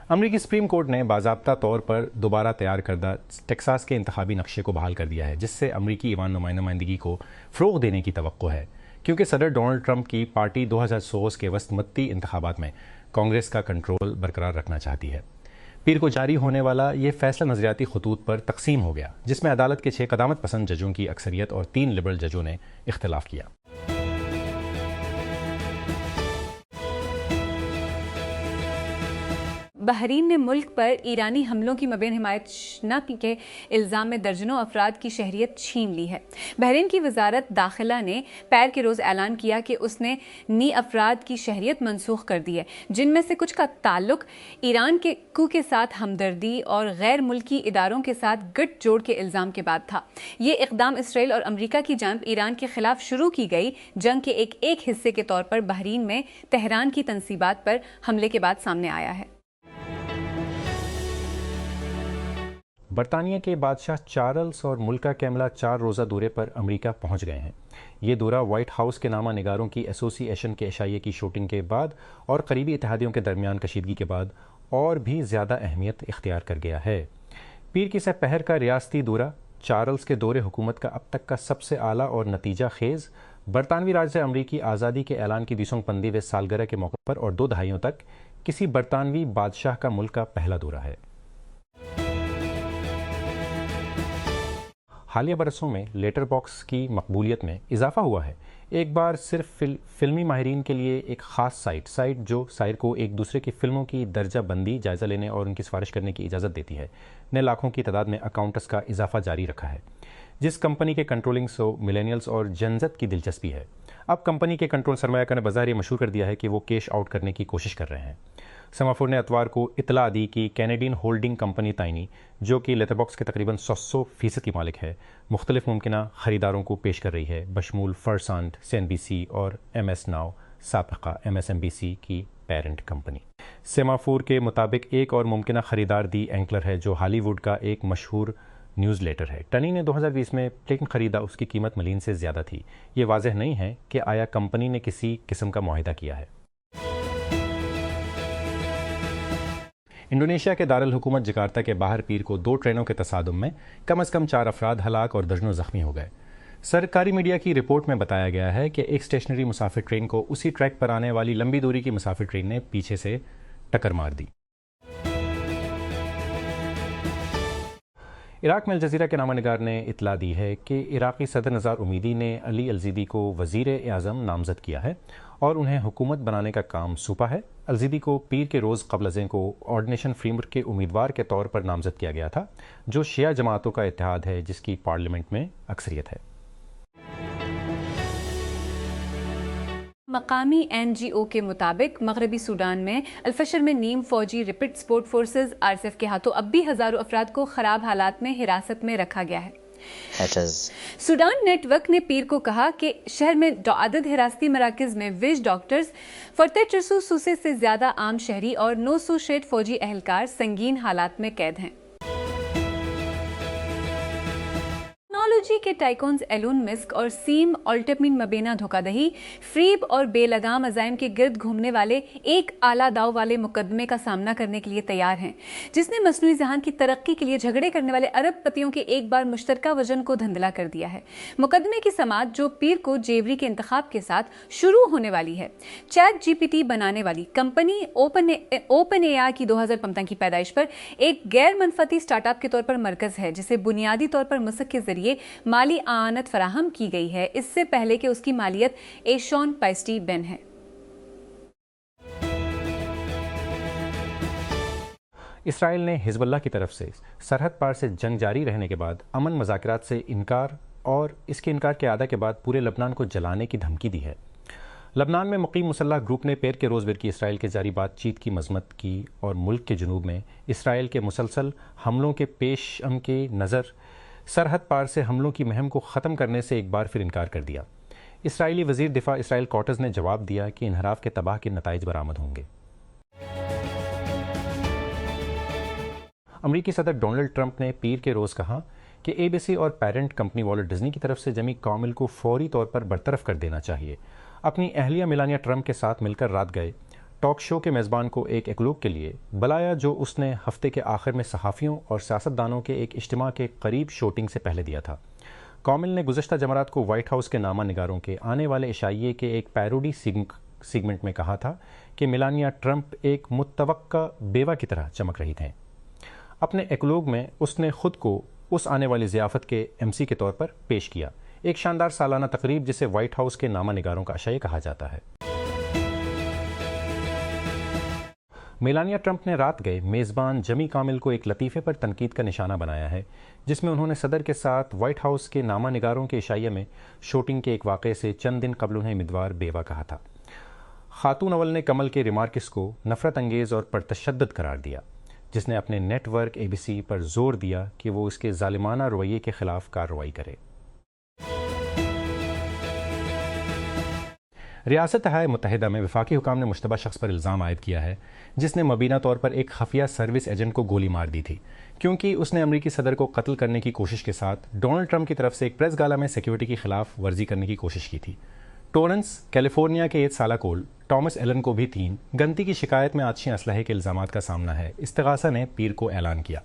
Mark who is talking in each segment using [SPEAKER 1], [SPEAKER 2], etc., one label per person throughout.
[SPEAKER 1] अमरीकी supreme court ने बाज़ाब्ता तौर पर दोबारा तैयार करदा टेक्सास के इंतखाबी नक्शे को बहाल कर दिया है, जिससे अमरीकी ईवान नुमाइंदगी को फ़रोग़ देने की तवक्को है, क्योंकि सदर डोनाल्ड ट्रंप की पार्टी 2016 के वसतमती इंतखाबात में कांग्रेस का कंट्रोल बरकरार रखना चाहती है। पीर को जारी होने वाला ये फैसला नज़रियाती खतूत पर तकसीम हो गया, जिसमें अदालत के 6 क़दामत पसंद जजों की अक्सरियत और 3 लिबरल जजों ने इख्तिलाफ किया।
[SPEAKER 2] बहरीन ने मुल्क पर ईरानी हमलों की मबीन हिमायत न के इल्ज़ाम में दर्जनों अफराद की शहरियत छीन ली है। बहरीन की वजारत दाखिला ने पैर के रोज़ ऐलान किया कि उसने नी अफराद की शहरियत मनसूख कर दी है, जिनमें से कुछ का ताल्लुक ईरान के कू के साथ हमदर्दी और गैर मुल्की इदारों के साथ गठजोड़ के इल्ज़ाम के बाद था। ये इक़दाम इसराइल और अमरीका की जानिब ईरान के खिलाफ शुरू की गई जंग के एक हिस्से के तौर पर बहरीन में तेहरान की तनसीबात पर हमले के बाद सामने आया है।
[SPEAKER 1] बरतानिया के बादशाह चार्ल्स और मुल्का कैमला 4 रोज़ा दौरे पर अमेरिका पहुंच गए हैं। ये दौरा वाइट हाउस के नामा निगारों की एसोसिएशन के इशाइये की शूटिंग के बाद और करीबी इत्तेहादियों के दरमियान कशीदगी के बाद और भी ज़्यादा अहमियत इख्तियार कर गया है। पीर की सपहर का रियासती दौरा चार्ल्स के दौरे हुकूमत का अब तक का सबसे आला और नतीजा खेज़ बरतानवी राज से अमरीकी आज़ादी के ऐलान की 200 पंदी सालगिरह के मौके पर और 2 दहाइयों तक किसी बरतानवी बादशाह का मुल्क का पहला दौरा है। हालिया बरसों में लेटर बॉक्स की मकबूलियत में इजाफा हुआ है। एक बार सिर्फ फिल्मी माहिरीन के लिए एक ख़ास साइट जो साइर को एक दूसरे की फ़िल्मों की दर्जा बंदी, जायज़ा लेने और उनकी सिफारिश करने की इजाज़त देती है, ने लाखों की तादाद में अकाउंट्स का इजाफा जारी रखा है। जिस कंपनी के कंट्रोलिंग सो मिलेनियल्स और जनज़त की दिलचस्पी है, अब कंपनी के कंट्रोल सरमाया ने बाज़ार ये मशहूर कर दिया है कि वो कैश आउट करने की कोशिश कर रहे हैं। सेमाफोर ने अतवार को इतला दी कि कैनेडियन होल्डिंग कंपनी ताइनी, जो कि लेटरबॉक्स के तकरीबन 100% की मालिक है, मुख्तलिफ मुमकिना ख़रीदारों को पेश कर रही है, बशमूल फरसांट, CNBC और MS नाउ साबिक़ा MSNBC की पेरेंट कंपनी। सेमाफोर के मुताबिक एक और मुमकिना ख़रीदार दी एंकलर है, जो हॉलीवुड का एक मशहूर न्यूज़लेटर है। टनी ने 2020 में प्लेटन ख़रीदा, उसकी कीमत मलीन से ज़्यादा थी। ये वाज़ेह नहीं है कि आया कंपनी ने किसी किस्म का मुआहिदा किया है। इंडोनेशिया के दारुल हुकूमत जकार्ता के बाहर पीर को 2 ट्रेनों के तसादुम में कम से कम 4 अफराद हलाक और दर्जनों ज़ख्मी हो गए। सरकारी मीडिया की रिपोर्ट में बताया गया है कि एक स्टेशनरी मुसाफिर ट्रेन को उसी ट्रैक पर आने वाली लंबी दूरी की मुसाफिर ट्रेन ने पीछे से टक्कर मार दी। इराक में अल जज़ीरा के नामानिगार ने इतला दी है कि इराक़ी सदर नज़ार उमीदी ने अली अलज़ीदी को वज़ीर-ए-आज़म नामज़द किया है और उन्हें हुकूमत बनाने का काम सौंपा है। अलज़ीदी को पीर के रोज़ क़ब्ल अज़ें को ऑर्डिनेशन फ्रेमवर्क के उम्मीदवार के तौर पर नामज़द किया गया था, जो शिया जमातों का इत्तेहाद है, जिसकी पार्लियामेंट में अक्सरियत है।
[SPEAKER 2] मकामी NGO के मुताबिक मगरबी सूडान में अल-फशर में नीम फौजी रैपिड सपोर्ट फोर्सेस RSF के हाथों अब भी हज़ारों अफराद को ख़राब हालात में हिरासत में रखा गया है। सूडान नेटवर्क ने पीर को कहा कि शहर में आदद हिरासती मराकज़ में विज डॉक्टर्स, फरते सूसे से ज़्यादा आम शहरी और 900 शेड फौजी अहलकार संगीन हालात में कैद हैं। टेक्नोलॉजी के टाइकॉन्स एलोन मस्क और सीम ऑल्टमैन मबीना धोखाधही, फ्रीब और बेलगाम अज़ाइम के गिर्द घूमने वाले एक आला दाव वाले मुकदमे का सामना करने के लिए तैयार हैं, जिसने मस्नूई ज़हान की तरक्की के लिए झगड़े करने वाले अरबपतियों के एक बार मुश्तरका वजन को धंधला कर दिया है। मुकदमे की समाअत, जो पीर को जेवरी के इंतखाब के साथ शुरू होने वाली है, चैट GPT बनाने वाली कंपनी ओपन AI की 2015 की पैदाइश पर एक गैर मनफती स्टार्टअप के तौर पर मरकज़ है, जिसे बुनियादी तौर पर मुसक के जरिए माली आनत फराहम की गई है, इससे पहले कि उसकी मालियत एशॉन पाइस्टी बेन है।
[SPEAKER 1] इसराइल ने हिजबुल्लाह की तरफ से सरहद पार से जंग जारी रहने के बाद अमन मज़ाकरात से इनकार और इसके इनकार के आदा के बाद पूरे लबनान को जलाने की धमकी दी है। लबनान में मुकीम मुसल्लह ग्रुप ने पैर के रोज़ की इसराइल के जारी बातचीत की मजम्मत की और मुल्क के जनूब में इसराइल के मुसलसल हमलों के पेशम के नज़र सरहद पार से हमलों की मुहिम को ख़त्म करने से एक बार फिर इनकार कर दिया। इसराइली वज़ीर दिफा इसराइल कॉटस ने जवाब दिया कि इनहराफ के तबाह के नताइज बरामद होंगे। अमरीकी सदर डोनाल्ड ट्रंप ने पीर के रोज़ कहा कि ABC और पेरेंट कंपनी वॉल्ट डिज्नी की तरफ से जमी कामिल को फौरी तौर पर बरतरफ कर देना चाहिए। अपनी अहलिया मेलानिया ट्रंप के साथ मिलकर रात गए टॉक शो के मेज़बान को एक एक्लूब के लिए बुलाया जो उसने हफ्ते के आखिर में सहाफ़ियों और सियासतदानों के एक इज्तिमा के करीब शूटिंग से पहले दिया था। कामिल ने गुज़श्ता जमरात को वाइट हाउस के नामा निगारों के आने वाले इशाइये के एक पैरोडी सेगमेंट में कहा था कि मेलानिया ट्रंप एक मुतवक्का बेवा की तरह चमक रही थीं। अपने एक्लूब में उसने खुद को उस आने वाली ज़ियाफ़त के एमसी के तौर पर पेश किया, एक शानदार सालाना तकरीब जिसे वाइट हाउस के नामा निगारों का इशाइया कहा जाता है। मेलानिया ट्रंप ने रात गए मेज़बान जमी कामिल को एक लतीफ़े पर तनकीद का निशाना बनाया है, जिसमें उन्होंने सदर के साथ वाइट हाउस के नामा निगारों के इशाइये में शूटिंग के एक वाक़े से चंद दिन कबल उन्हें उम्मीदवार बेवा कहा था। खातून अव्वल ने कमल के रिमार्क्स को नफ़रत अंगेज़ और परतशद्दुद करार दिया, जिसने अपने नेटवर्क ABC पर जोर दिया कि वो इसके ज़ालिमाना रवैये के ख़िलाफ़ कार्रवाई करे। रियासत-ए मुत्तहिदा में वफाकी हुकाम ने मुश्तबा शख्स पर इल्ज़ाम आयद किया है, जिसने मुबीना तौर पर एक खफिया सर्विस एजेंट को गोली मार दी थी, क्योंकि उसने अमरीकी सदर को कत्ल करने की कोशिश के साथ डोनाल्ड ट्रंप की तरफ से एक प्रेस गाला में सिक्योरिटी की खिलाफ वर्जी करने की कोशिश की थी। टोरेंस, कैलिफोर्निया के 1 साला कोल टॉमस एलन को भी 3 गनती की शिकायत में आतिशी असलहे के इल्ज़ामात का सामना है। इस्तिगासा ने पीर को ऐलान किया।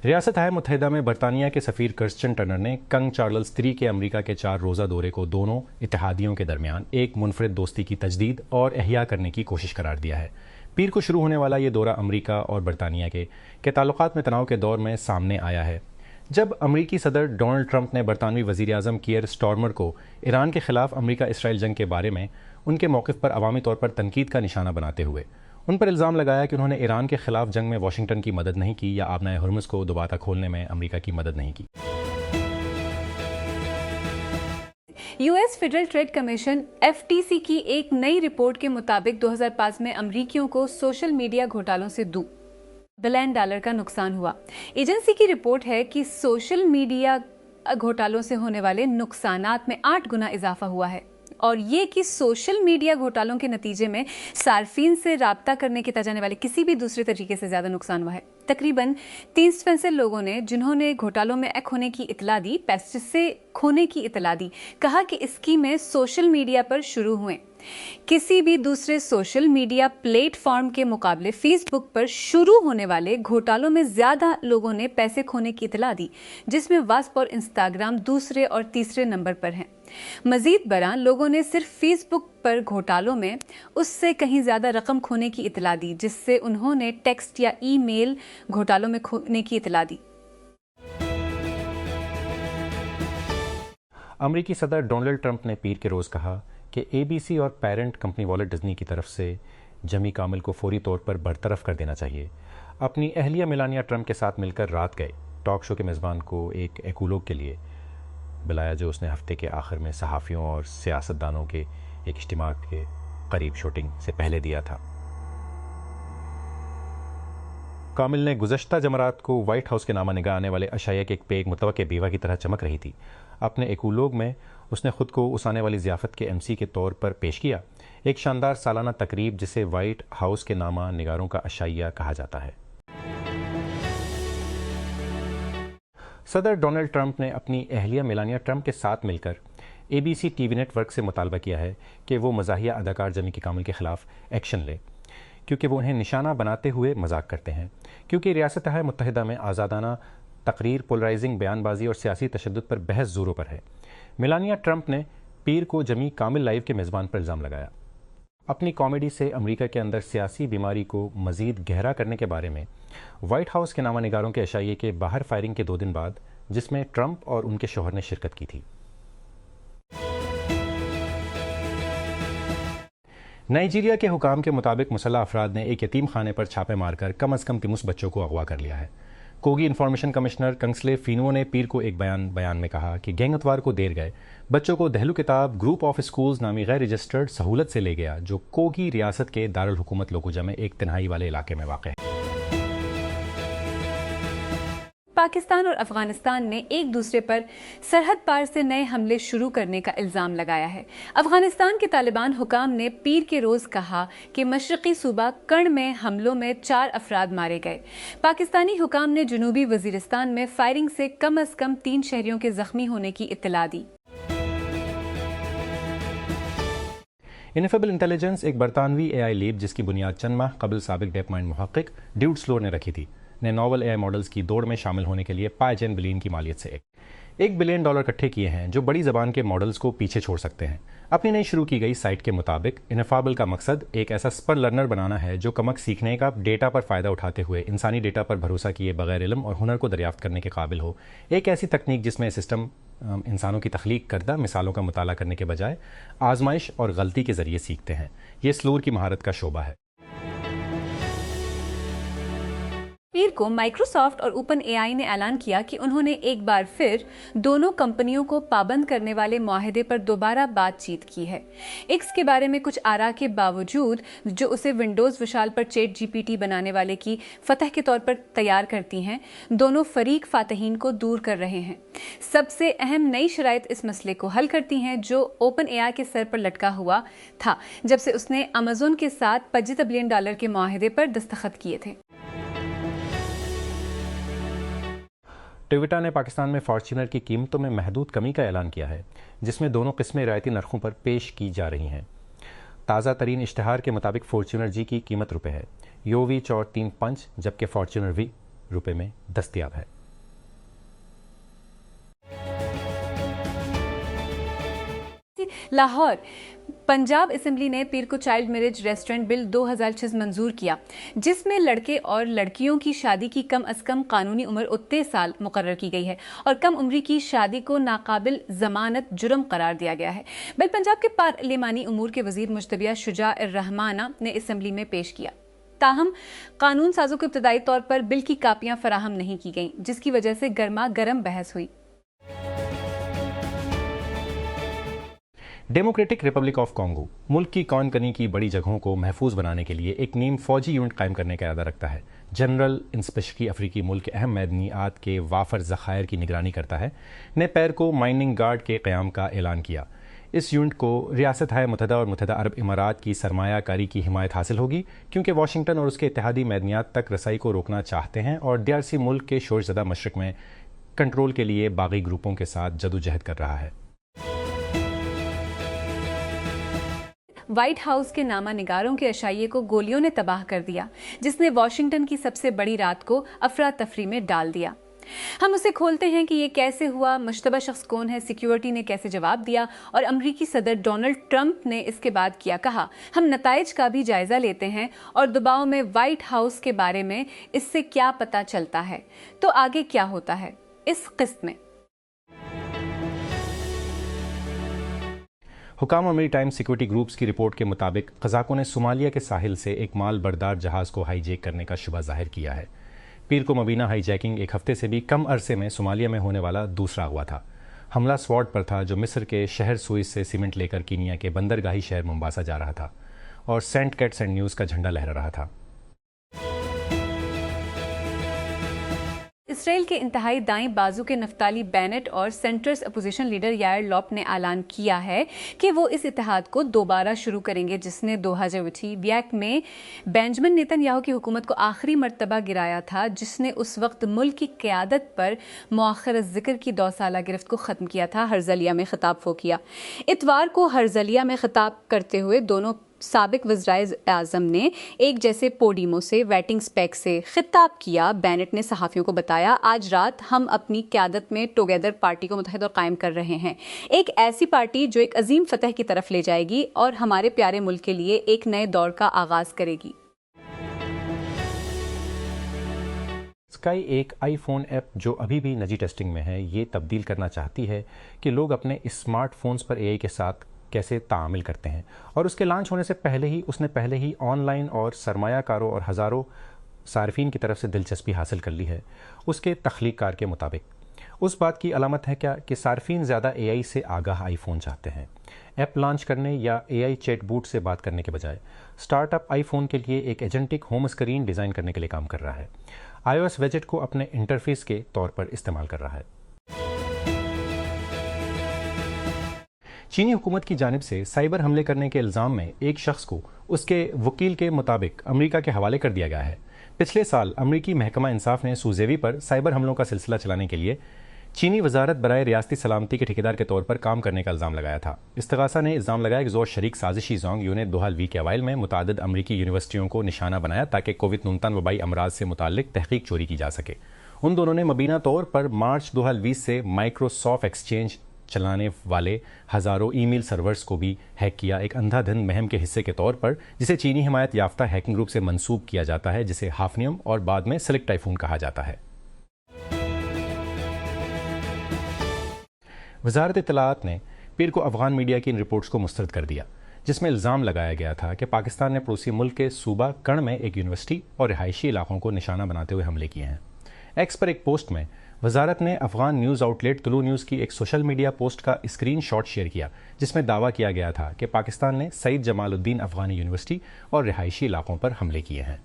[SPEAKER 1] रियासत-ए मुत्तहिदा में बरतानिया के सफ़ीर कर्स्टन टर्नर ने कंग चार्ल्स III के अमरीका के 4 रोज़ा दौरे को दोनों इत्तेहादियों के दरमियान एक मुनफरिद दोस्ती की तजदीद और एहया करने की कोशिश करार दिया है। पीर को शुरू होने वाला ये दौरा अमरीका और बरतानिया के ताल्लुकात में तनाव के दौर में सामने आया है, जब अमरीकी सदर डोनाल्ड ट्रंप ने बरतानवी वज़ीर आज़म कीयर स्टारमर को ईरान के ख़िलाफ़ अमरीका इसराइल जंग के बारे में उनके मौक़िफ़ पर अवामी तौर पर तनकीद का निशाना बनाते हुए उन पर इल्ज़ाम लगाया कि उन्होंने ईरान के ख़िलाफ़ जंग में वाशिंगटन की मदद नहीं की या आबनाए हुर्मुज़ को दोबारा खोलने में अमरीका की मदद नहीं की।
[SPEAKER 2] US federal trade commission FTC की एक नई रिपोर्ट के मुताबिक 2005 में अमरीकियों को सोशल मीडिया घोटालों से $2 बिलियन का नुकसान हुआ। एजेंसी की रिपोर्ट है कि सोशल मीडिया घोटालों से होने वाले नुकसानात में 8 गुना इजाफा हुआ है, और ये कि सोशल मीडिया घोटालों के नतीजे में सार्फिन से राब्ता करने के जाने वाले किसी भी दूसरे तरीके से ज़्यादा नुकसान हुआ है। तकरीबन 365 लोगों ने, जिन्होंने घोटालों में एक होने की इतला दी, पैसे से खोने की इतला दी, कहा कि स्कीमें सोशल मीडिया पर शुरू हुए। किसी भी दूसरे सोशल मीडिया प्लेटफॉर्म के मुकाबले फेसबुक पर शुरू होने वाले घोटालों में ज़्यादा लोगों ने पैसे खोने की इतला दी, जिसमें व्हाट्सएप और इंस्टाग्राम दूसरे और तीसरे नंबर पर हैं। मजीद बरां लोगों ने सिर्फ फेसबुक पर घोटालों में उससे कहीं ज़्यादा रकम खोने की इतला दी, जिससे उन्होंने टेक्स्ट या ईमेल घोटालों में खोने की इतला दी।
[SPEAKER 1] अमरीकी सदर डोनाल्ड ट्रंप ने पीर के रोज़ कहा कि ABC और पेरेंट कंपनी वॉल्ट डिज्नी की तरफ से जमी कामिल को फौरी तौर पर बरतरफ कर देना चाहिए। अपनी अहलिया मेलानिया ट्रंप के साथ मिलकर रात गए टॉक शो के मेज़बान को एक एक्लूब के लिए बुलाया, जो उसने हफ्ते के आखिर में सहाफ़ियों और सियासतदानों के एक इज्तिमा के करीब शूटिंग से पहले दिया था। कामिल ने गुज़श्ता जमरात को वाइट हाउस के नामा निगाह आने वाले अशाया के एक मुतवक्के बेवा की तरह चमक रही थी। अपने एक्लूब में उसने खुद को उस आने वाली ज़ियाफ़त के MC के तौर पर पेश किया, एक शानदार सालाना तकरीब जिसे वाइट हाउस के नामा निगारों का अशाया कहा जाता है। सदर डोनाल्ड ट्रंप ने अपनी अहलिया मेलानिया ट्रंप के साथ मिलकर ABC TV नेटवर्क से मुतालबा किया है कि वो मज़ाहिया अदाकार जमी कामिल के ख़िलाफ़ एक्शन ले, क्योंकि वो उन्हें निशाना बनाते हुए मजाक करते हैं। क्योंकि रियासत-ए मुत्तहिदा में आज़ादाना तकरीर, पोलराइजिंग बयानबाजी और सियासी तशद्दुद पर बहस ज़ोरों पर है। मेलानिया ट्रंप ने पीर को जमी कामिल लाइव के मेज़बान पर इल्ज़ाम लगाया। अपनी कॉमेडी से अमेरिका के अंदर सियासी बीमारी को मज़ीद गहरा करने के बारे में वाइट हाउस के नामा निगारों के अशाइये के बाहर फायरिंग के 2 दिन बाद, जिसमें ट्रंप और उनके शौहर ने शिरकत की थी। नाइजीरिया के हुकाम के मुताबिक मुसल्लह अफराद ने एक यतीम खाने पर छापे मारकर कम अज़ कम 30 बच्चों को अगवा कर लिया है। कोगी इंफॉर्मेशन कमिश्नर कंगस्ले फिनुओ ने पीर को एक बयान में कहा कि गैंग अतवार को देर गए बच्चों को दहलू किताब ग्रुप ऑफ स्कूल्स नामी गैर रजिस्टर्ड सहूलत से ले गया, जो कोगी रियासत के दारुल हुकूमत लोकोजा में एक तन्हाई वाले इलाके में वाक़ है।
[SPEAKER 2] पाकिस्तान और अफगानिस्तान ने एक दूसरे पर सरहद पार से नए हमले शुरू करने का इल्ज़ाम लगाया है। अफगानिस्तान के तालिबान हुकाम ने पीर के रोज़ कहा कि मशरक़ी सूबा कर्ण में हमलों में 4 अफराद मारे गए। पाकिस्तानी हुकाम ने जनूबी वज़ीरिस्तान में फायरिंग से कम अज़ कम 3 शहरियों के ज़ख्मी होने की इत्तला दी।
[SPEAKER 1] इनेफेबल इंटेलिजेंस एक बरतानवी एआई लीप जिसकी बुनियाद चंद माह कबल साबिक डेप माइंड मुहक्किक ड्यूड स्लोर ने रखी थी, ने नॉवल एआई मॉडल्स की दौड़ में शामिल होने के लिए $5 बिलियन की मालियत से $1 बिलियन इकट्ठे किए हैं, जो बड़ी ज़बान के मॉडल्स को पीछे छोड़ सकते हैं। अपनी नई शुरू की गई साइट के मुताबिक इनेफेबल का मकसद एक ऐसा सुपर लर्नर बनाना है जो कमक सीखने का डेटा पर फ़ायदा उठाते हुए इंसानी डेटा पर भरोसा किए बगैर इल्म और हुनर को दरियाफ्त करने के काबिल हो। एक ऐसी तकनीक जिसमें सिस्टम इंसानों की तख्लीक करदा मिसालों का मुताला करने के बजाय आजमाइश और गलती के ज़रिए सीखते हैं। ये स्लूर की महारत का शोबा है।
[SPEAKER 2] पीर को माइक्रोसॉफ्ट और ओपन एआई ने ऐलान किया कि उन्होंने एक बार फिर दोनों कंपनियों को पाबंद करने वाले मुआहदे पर दोबारा बातचीत की है। एक्स के बारे में कुछ आरा के बावजूद, जो उसे विंडोज़ विशाल पर चैट जीपीटी बनाने वाले की फतह के तौर पर तैयार करती हैं, दोनों फरीक फातहीन को दूर कर रहे हैं। सबसे अहम नई शराइत इस मसले को हल करती हैं जो ओपन एआई के सर पर लटका हुआ था जब से उसने अमेज़न के साथ $75 बिलियन के मुआहदे पर दस्तखत किए थे।
[SPEAKER 1] टोयोटा ने पाकिस्तान में फॉर्च्यूनर की कीमतों में महदूद कमी का ऐलान किया है, जिसमें दोनों किस्में रियायती नरखों पर पेश की जा रही हैं। ताज़ा तरीन इश्तहार के मुताबिक फॉर्च्यूनर जी की कीमत रुपए है, योवी 435, जबकि फॉर्च्यूनर वी रुपए में दस्तयाब है।
[SPEAKER 2] लाहौर पंजाब असेंबली ने पीर को चाइल्ड मैरिज रेस्टोरेंट बिल 2006 मंजूर किया, जिसमें लड़के और लड़कियों की शादी की कम अज कम कानूनी उम्र 29 साल मुकर्रर की गई है और कम उम्री की शादी को नाकाबिल जमानत जुर्म करार दिया गया है। बिल पंजाब के पार्लिमानी उमूर के वजीर मुज्तबा शुजा-उर-रहमाना ने असेंबली में पेश किया। ताहम कानून साजों को इब्तदाई तौर पर बिल की कापियां फराहम नहीं की गईं, जिसकी वजह से गर्मा गर्म बहस हुई।
[SPEAKER 1] डेमोक्रेटिक रिपब्लिक ऑफ कॉन्गो मुल्क की कौन कनी की बड़ी जगहों को महफूज बनाने के लिए एक नीम फौजी यूनिट कायम करने का इरादा रखता है। जनरल इंस्पेक्टरी अफ्रीकी मुल्क के अहम मैदनियात के वाफर ज़खायर की निगरानी करता है, ने पैर को माइनिंग गार्ड के क़याम का ऐलान किया। इस यूनिट को रियासत-ए मुत्तहदा और मुत्तहदा अरब इमारात की सरमायाकारी की हिमायत हासिल होगी, क्योंकि वाशिंगटन और उसके इत्तेहादी मैदनियात तक रसाई को रोकना चाहते हैं और DRC मुल्क के शोरज़दा मशरक़ में कंट्रोल के लिए बागी ग्रुपों के साथ जदोजहद कर रहा है।
[SPEAKER 2] व्हाइट हाउस के नामा निगारों के अशाइये को गोलियों ने तबाह कर दिया, जिसने वॉशिंगटन की सबसे बड़ी रात को अफरा तफरी में डाल दिया। हम उसे खोलते हैं कि ये कैसे हुआ, मुश्तबा शख्स कौन है, सिक्योरिटी ने कैसे जवाब दिया और अमरीकी सदर डोनाल्ड ट्रंप ने इसके बाद क्या कहा। हम नताइज का भी जायजा लेते हैं और दबाव में व्हाइट हाउस के बारे में इससे क्या पता चलता है। तो आगे क्या होता है इस किस्त में।
[SPEAKER 1] हुकाम और मेरीटाइम सिक्योरिटी ग्रुप्स की रिपोर्ट के मुताबिक कज़ाकों ने सोमालिया के साहिल से एक माल बरदार जहाज़ को हाईजैक करने का शुबा जाहिर किया है। पीर को मुबीना हाईजैकिंग एक हफ्ते से भी कम अरसे में सोमालिया में होने वाला दूसरा अगवा था। हमला स्वॉट पर था, जो मिस्र के शहर सुइस से सीमेंट लेकर कीनिया के बंदरगाही शहर मोम्बासा जा रहा था और सेंट कैट्स एंड न्यूज़ का झंडा लहरा रहा था।
[SPEAKER 2] इसराइल के इंतहाई दाएं बाजू के नफ्ताली बेनेट और centres opposition leader Yair lop ने ऐलान किया है कि वो इस इत्तेहाद को दोबारा शुरू करेंगे, जिसने 2020 में बेंजामिन नेतन्याहू की हुकूमत को आखिरी मरतबा गिराया था, जिसने उस वक्त मुल्क की क़यादत पर मुआखर ज़िक्र की 2 साला गिरफ्त को ख़त्म किया था। हर्जलिया में खिताब फो किया। इतवार को हर्जलिया में खिताब करते हुए दोनों साबिक वज़ीर आज़म ने एक जैसे पोडियमों से वेटिंग स्पेक से खिताब किया। बेनेट ने सहाफ़ियों को बताया, आज रात हम अपनी क़यादत में टुगेदर पार्टी को मुत्तहिद और कायम कर रहे हैं, एक ऐसी पार्टी जो एक अजीम फतह की तरफ ले जाएगी और हमारे प्यारे मुल्क के लिए एक नए दौर का आगाज़ करेगी।
[SPEAKER 1] स्काई एक आईफोन ऐप जो अभी भी निजी टेस्टिंग में है, ये तब्दील करना चाहती है कि लोग अपने स्मार्टफोन्स पर एआई के साथ कैसे तामिल करते हैं, और उसके लॉन्च होने से उसने पहले ही ऑनलाइन और सरमायाकारों और हज़ारों सार्फिन की तरफ से दिलचस्पी हासिल कर ली है। उसके तख्लीक़कार के मुताबिक उस बात की अलामत है क्या कि सार्फिन ज़्यादा एआई से आगाह आईफोन चाहते हैं। ऐप लॉन्च करने या एआई चैट बूट से बात करने के बजाय स्टार्टअप आईफोन के लिए एक एजेंटिक होम स्क्रीन डिज़ाइन करने के लिए काम कर रहा है। iOS वेजेट को अपने इंटरफेस के तौर पर इस्तेमाल कर रहा है। चीनी हुकूमत की जानिब से साइबर हमले करने के इल्ज़ाम में एक शख्स को उसके वकील के मुताबिक अमेरिका के हवाले कर दिया गया है। पिछले साल अमेरिकी महकमा इंसाफ ने सूजेवी पर साइबर हमलों का सिलसिला चलाने के लिए चीनी वजारत बराए रियासती सलामती के ठेकेदार के तौर पर काम करने का इल्ज़ाम लगाया था। इस्तगासा ने इल्ज़ाम लगाया कि जोर शरीक साजिशी जोंग यूने 2020 के अवाइल में मुतादिद अमरीकी यूनिवर्सिटियों को निशाना बनाया ताकि कोविड-19 वबाई अमराज से मुताल्लिक तहकीक चोरी की जा सके। उन दोनों ने मुबीना तौर पर मार्च 2020 से माइक्रोसॉफ्ट एक्सचेंज चलाने वाले हज़ारों ईमेल सर्वर्स को भी हैक किया, एक अंधाधुंध मुहिम के हिस्से के तौर पर, जिसे चीनी हिमायत याफ्ता हैकिंग ग्रुप से मंसूब किया जाता है, जिसे हाफनियम और बाद में सिलिक टाइफून कहा जाता है। वजारत इत्तलाआत ने पीर को अफगान मीडिया की इन रिपोर्ट्स को मुस्तरद कर दिया, जिसमें इल्ज़ाम लगाया गया था कि पाकिस्तान ने पड़ोसी मुल्क के सूबा कर्ण में एक यूनिवर्सिटी और रिहायशी इलाकों को निशाना बनाते हुए हमले किए हैं। एक्स पर एक पोस्ट में वजारत ने अफगान न्यूज़ आउटलेट तुलू न्यूज़ की एक सोशल मीडिया पोस्ट का स्क्रीन शॉट शेयर किया, जिसमें दावा किया गया था कि पाकिस्तान ने सईद जमालुद्दीन अफगानी यूनिवर्सिटी और रिहायशी इलाकों पर हमले किए हैं।